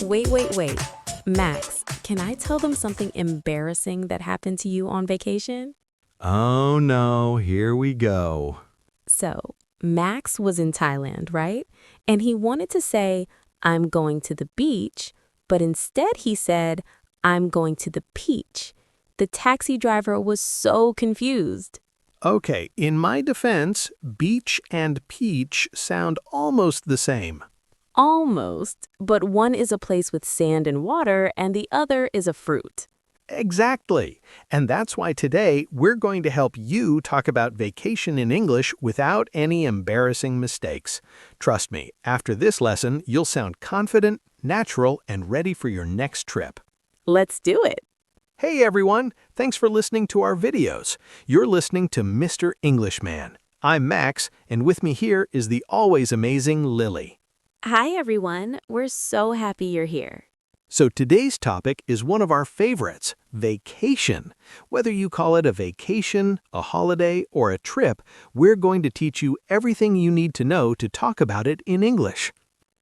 Wait. Max, can I tell them something embarrassing that happened to you on vacation? Oh no, here we go. So, Max was in Thailand, right? And he wanted to say, I'm going to the beach, but instead he said, I'm going to the peach. The taxi driver was so confused. Okay, in my defense, beach and peach sound almost the same. Almost, but one is a place with sand and water, and the other is a fruit. Exactly. And that's why today we're going to help you talk about vacation in English without any embarrassing mistakes. Trust me, after this lesson, you'll sound confident, natural, and ready for your next trip. Let's do it. Hey everyone, thanks for listening to our videos. You're listening to Mr. Englishman. I'm Max, and with me here is the always amazing Lily. Hi, everyone. We're so happy you're here. So today's topic is one of our favorites, vacation. Whether you call it a vacation, a holiday, or a trip, we're going to teach you everything you need to know to talk about it in English.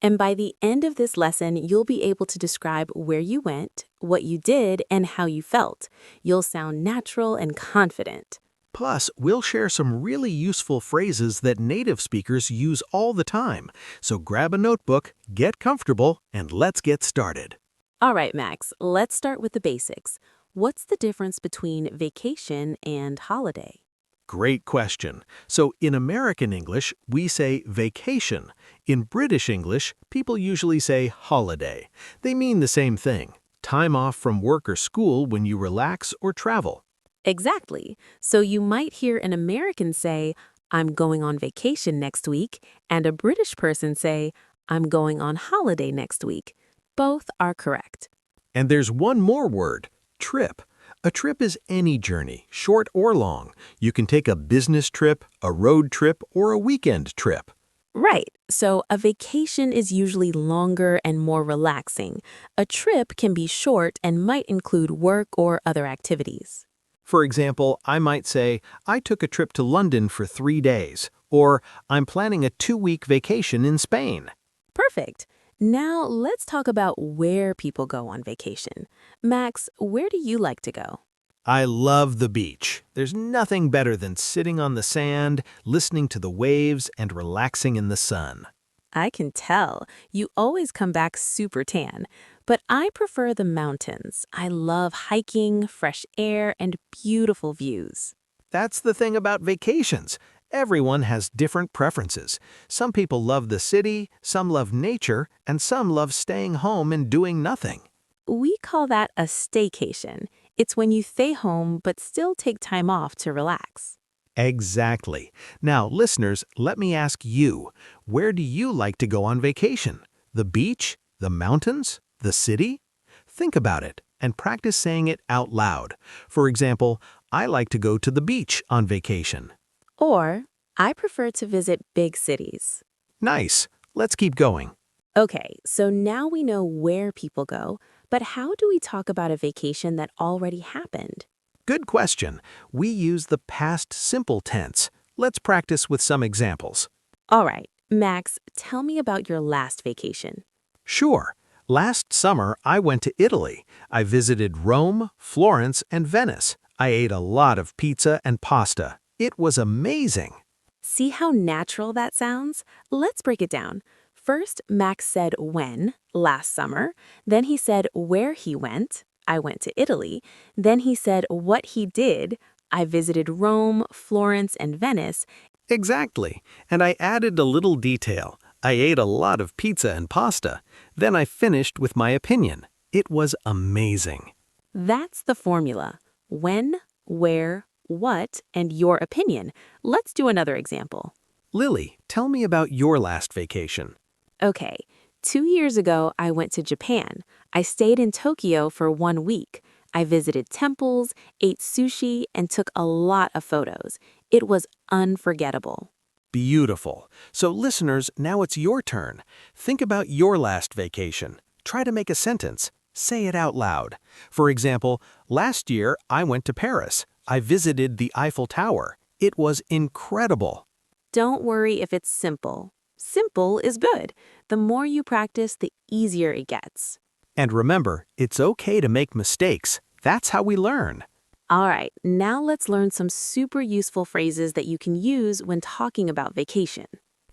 And by the end of this lesson, you'll be able to describe where you went, what you did, and how you felt. You'll sound natural and confident. Plus, we'll share some really useful phrases that native speakers use all the time. So grab a notebook, get comfortable, and let's get started. All right, Max, let's start with the basics. What's the difference between vacation and holiday? Great question. So in American English, we say vacation. In British English, people usually say holiday. They mean the same thing, time off from work or school when you relax or travel. Exactly. So you might hear an American say, I'm going on vacation next week, and a British person say, I'm going on holiday next week. Both are correct. And there's one more word, trip. A trip is any journey, short or long. You can take a business trip, a road trip, or a weekend trip. Right. So a vacation is usually longer and more relaxing. A trip can be short and might include work or other activities. For example, I might say, I took a trip to London for 3 days, or I'm planning a 2-week vacation in Spain. Perfect. Now let's talk about where people go on vacation. Max, where do you like to go? I love the beach. There's nothing better than sitting on the sand, listening to the waves, and relaxing in the sun. I can tell. You always come back super tan. But I prefer the mountains. I love hiking, fresh air, and beautiful views. That's the thing about vacations. Everyone has different preferences. Some people love the city, some love nature, and some love staying home and doing nothing. We call that a staycation. It's when you stay home but still take time off to relax. Exactly. Now, listeners, let me ask you, where do you like to go on vacation? The beach? The mountains? The city? Think about it and practice saying it out loud. For example, I like to go to the beach on vacation. Or, I prefer to visit big cities. Nice. Let's keep going. Okay, so now we know where people go, but how do we talk about a vacation that already happened? Good question. We use the past simple tense. Let's practice with some examples. All right, Max, tell me about your last vacation. Sure. Last summer, I went to Italy. I visited Rome, Florence, and Venice. I ate a lot of pizza and pasta. It was amazing. See how natural that sounds? Let's break it down. First, Max said when, last summer. Then he said where he went. I went to Italy. Then he said what he did. I visited Rome, Florence, and Venice. Exactly. And I added a little detail. I ate a lot of pizza and pasta. Then I finished with my opinion. It was amazing. That's the formula. When, where, what, and your opinion. Let's do another example. Lily, tell me about your last vacation. Okay, 2 years ago, I went to Japan. I stayed in Tokyo for 1 week. I visited temples, ate sushi, and took a lot of photos. It was unforgettable. Beautiful. So listeners, now it's your turn. Think about your last vacation. Try to make a sentence. Say it out loud. For example, last year I went to Paris. I visited the Eiffel Tower. It was incredible. Don't worry if it's simple. Simple is good. The more you practice, the easier it gets. And remember, it's okay to make mistakes. That's how we learn. All right, now let's learn some super useful phrases that you can use when talking about vacation.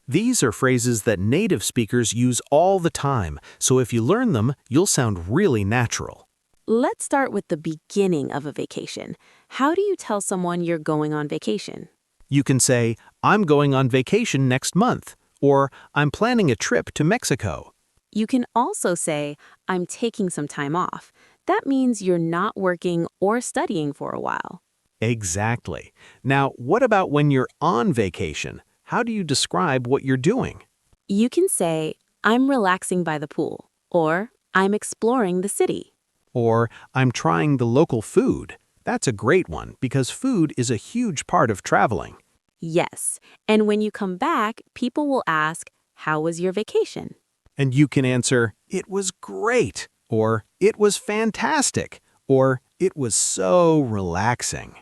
These are phrases that native speakers use all the time, so if you learn them, you'll sound really natural. Let's start with the beginning of a vacation. How do you tell someone you're going on vacation? You can say, I'm going on vacation next month, or I'm planning a trip to Mexico. You can also say, I'm taking some time off. That means you're not working or studying for a while. Exactly. Now, what about when you're on vacation? How do you describe what you're doing? You can say, I'm relaxing by the pool, or I'm exploring the city. Or, I'm trying the local food. That's a great one because food is a huge part of traveling. Yes, and when you come back, people will ask, how was your vacation? And you can answer, it was great, or it was fantastic, or it was so relaxing.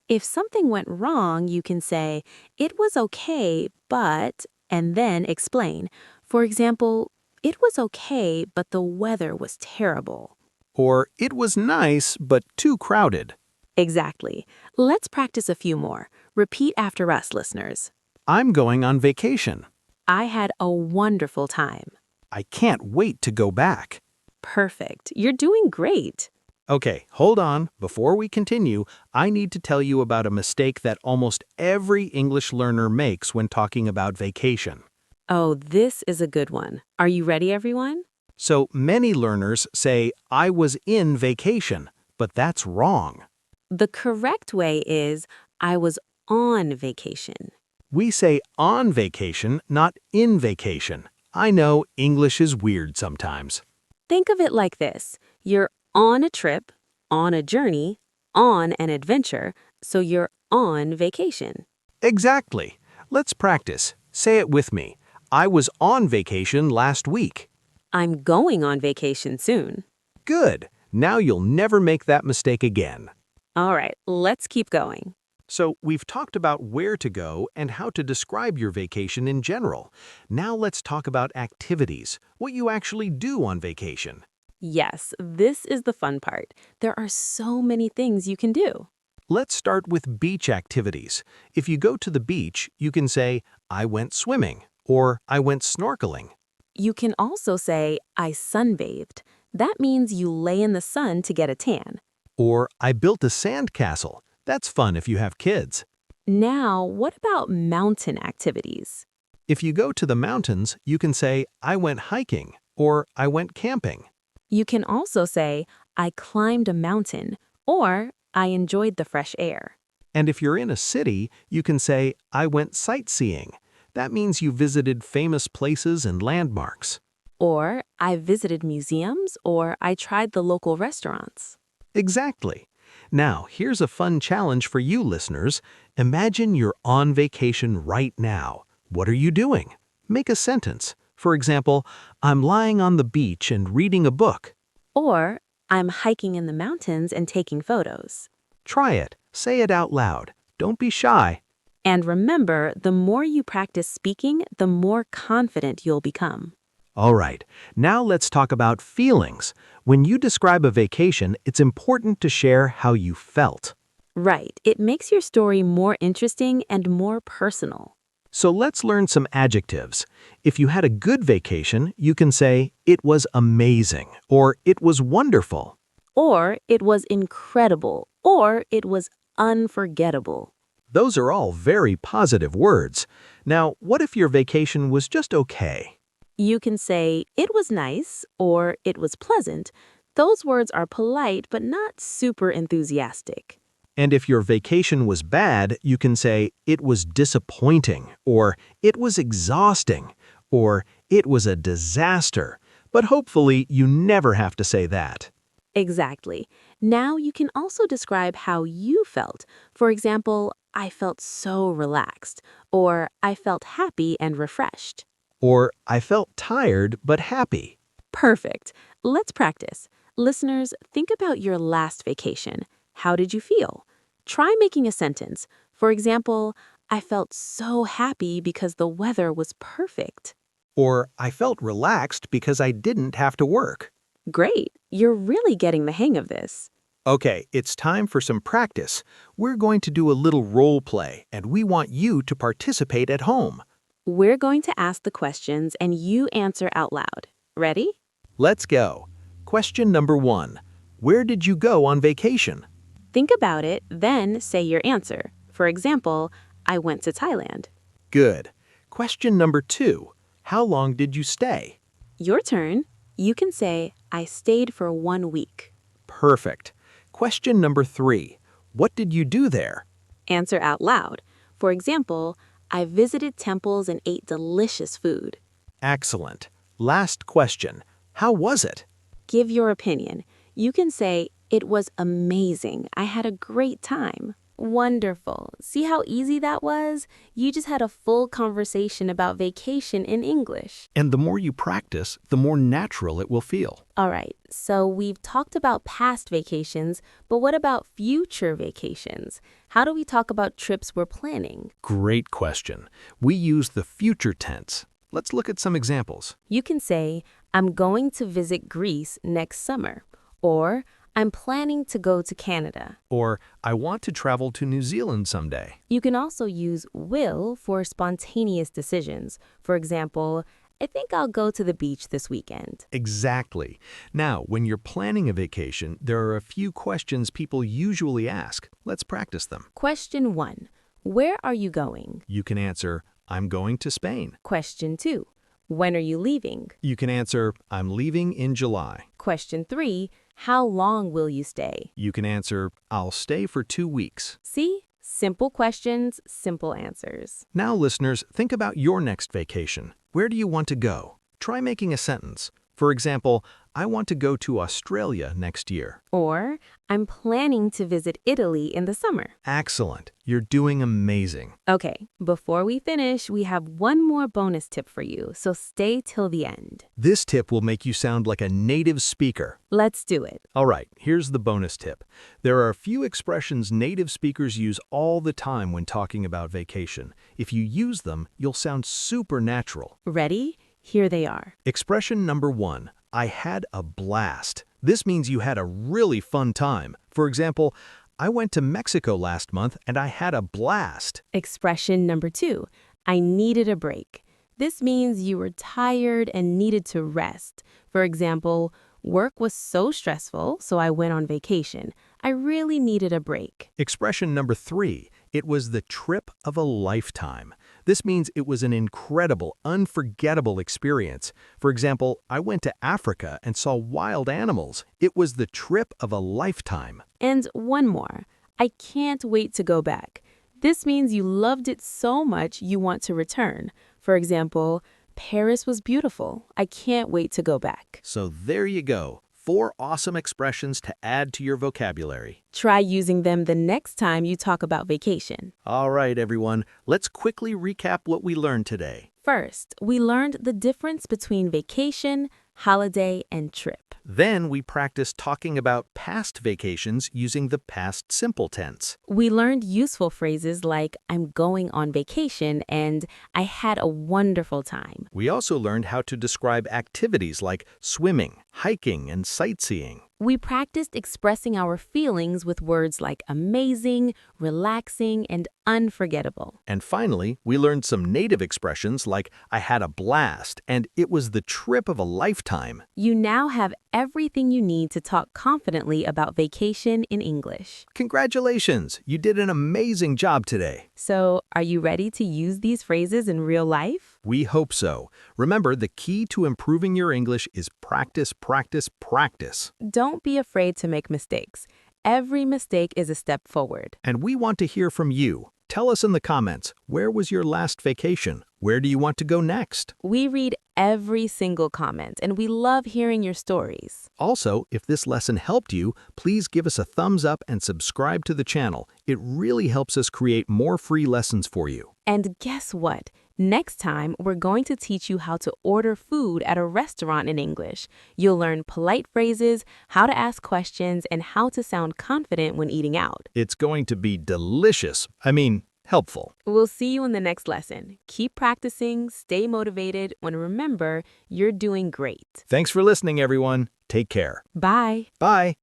If something went wrong, you can say, it was okay, but, and then explain. For example, it was okay, but the weather was terrible. Or it was nice, but too crowded. Exactly. Let's practice a few more. Repeat after us, listeners. I'm going on vacation. I had a wonderful time. I can't wait to go back. Perfect. You're doing great. Okay, hold on. Before we continue, I need to tell you about a mistake that almost every English learner makes when talking about vacation. Oh, this is a good one. Are you ready, everyone? So many learners say, I was in vacation, but that's wrong. The correct way is, I was on vacation. We say on vacation, not in vacation. I know English is weird sometimes. Think of it like this. You're on a trip, on a journey, on an adventure, so you're on vacation. Exactly. Let's practice. Say it with me. I was on vacation last week. I'm going on vacation soon. Good. Now you'll never make that mistake again. All right, let's keep going. So we've talked about where to go and how to describe your vacation in general. Now let's talk about activities, what you actually do on vacation. Yes, this is the fun part. There are so many things you can do. Let's start with beach activities. If you go to the beach, you can say, I went swimming, or I went snorkeling. You can also say, I sunbathed. That means you lay in the sun to get a tan. Or I built a sand castle. That's fun if you have kids. Now, what about mountain activities? If you go to the mountains, you can say, I went hiking, or I went camping. You can also say, I climbed a mountain, or I enjoyed the fresh air. And if you're in a city, you can say, I went sightseeing. That means you visited famous places and landmarks. Or I visited museums, or I tried the local restaurants. Exactly. Now, here's a fun challenge for you listeners. Imagine you're on vacation right now. What are you doing? Make a sentence. For example, I'm lying on the beach and reading a book. Or I'm hiking in the mountains and taking photos. Try it. Say it out loud. Don't be shy. And remember, the more you practice speaking, the more confident you'll become. All right, now let's talk about feelings. When you describe a vacation, it's important to share how you felt. Right, it makes your story more interesting and more personal. So let's learn some adjectives. If you had a good vacation, you can say, it was amazing, or it was wonderful. Or it was incredible, or it was unforgettable. Those are all very positive words. Now, what if your vacation was just okay? You can say, it was nice, or it was pleasant. Those words are polite but not super enthusiastic. And if your vacation was bad, you can say, it was disappointing, or it was exhausting, or it was a disaster. But hopefully, you never have to say that. Exactly. Now you can also describe how you felt. For example, I felt so relaxed, or I felt happy and refreshed. Or, I felt tired but happy. Perfect. Let's practice. Listeners, think about your last vacation. How did you feel? Try making a sentence. For example, I felt so happy because the weather was perfect. Or I felt relaxed because I didn't have to work. Great, you're really getting the hang of this. Okay, it's time for some practice. We're going to do a little role play, and we want you to participate at home. We're going to ask the questions and you answer out loud. Ready? Let's go. Question number 1. Where did you go on vacation? Think about it, then say your answer. For example, I went to Thailand. Good. Question number 2. How long did you stay? Your turn. You can say, I stayed for 1 week. Perfect. Question number 3. What did you do there? Answer out loud. For example, I visited temples and ate delicious food. Excellent. Last question. How was it? Give your opinion. You can say, it was amazing. I had a great time. Wonderful. See how easy that was? You just had a full conversation about vacation in English. And the more you practice, the more natural it will feel. All right, so we've talked about past vacations, but what about future vacations? How do we talk about trips we're planning? Great question. We use the future tense. Let's look at some examples. You can say, I'm going to visit Greece next summer, or I'm planning to go to Canada. Or, I want to travel to New Zealand someday. You can also use will for spontaneous decisions. For example, I think I'll go to the beach this weekend. Exactly. Now, when you're planning a vacation, there are a few questions people usually ask. Let's practice them. Question 1. Where are you going? You can answer, I'm going to Spain. Question 2. When are you leaving? You can answer, I'm leaving in July. Question 3. How long will you stay? You can answer, I'll stay for 2 weeks. See? Simple questions, simple answers. Now, listeners, think about your next vacation. Where do you want to go? Try making a sentence. For example, I want to go to Australia next year. Or, I'm planning to visit Italy in the summer. Excellent. You're doing amazing. Okay, before we finish, we have one more bonus tip for you, so stay till the end. This tip will make you sound like a native speaker. Let's do it. All right, here's the bonus tip. There are a few expressions native speakers use all the time when talking about vacation. If you use them, you'll sound super natural. Ready? Here they are. Expression number 1, I had a blast. This means you had a really fun time. For example, I went to Mexico last month and I had a blast. Expression number 2, I needed a break. This means you were tired and needed to rest. For example, work was so stressful, so I went on vacation. I really needed a break. Expression number 3, it was the trip of a lifetime. This means it was an incredible, unforgettable experience. For example, I went to Africa and saw wild animals. It was the trip of a lifetime. And one more, I can't wait to go back. This means you loved it so much you want to return. For example, Paris was beautiful. I can't wait to go back. So there you go. 4 awesome expressions to add to your vocabulary. Try using them the next time you talk about vacation. All right, everyone, let's quickly recap what we learned today. First, we learned the difference between vacation, holiday, and trip. Then we practiced talking about past vacations using the past simple tense. We learned useful phrases like I'm going on vacation and I had a wonderful time. We also learned how to describe activities like swimming, hiking, and sightseeing. We practiced expressing our feelings with words like amazing, relaxing, and unforgettable. And finally, we learned some native expressions like I had a blast and it was the trip of a lifetime. You now have everything you need to talk confidently about vacation in English. Congratulations! You did an amazing job today. So, are you ready to use these phrases in real life? We hope so. Remember, the key to improving your English is practice, practice, practice. Don't be afraid to make mistakes. Every mistake is a step forward. And we want to hear from you. Tell us in the comments, where was your last vacation? Where do you want to go next? We read every single comment, and we love hearing your stories. Also, if this lesson helped you, please give us a thumbs up and subscribe to the channel. It really helps us create more free lessons for you. And guess what? Next time, we're going to teach you how to order food at a restaurant in English. You'll learn polite phrases, how to ask questions, and how to sound confident when eating out. It's going to be delicious. I mean, helpful. We'll see you in the next lesson. Keep practicing, stay motivated, and remember, you're doing great. Thanks for listening, everyone. Take care. Bye. Bye.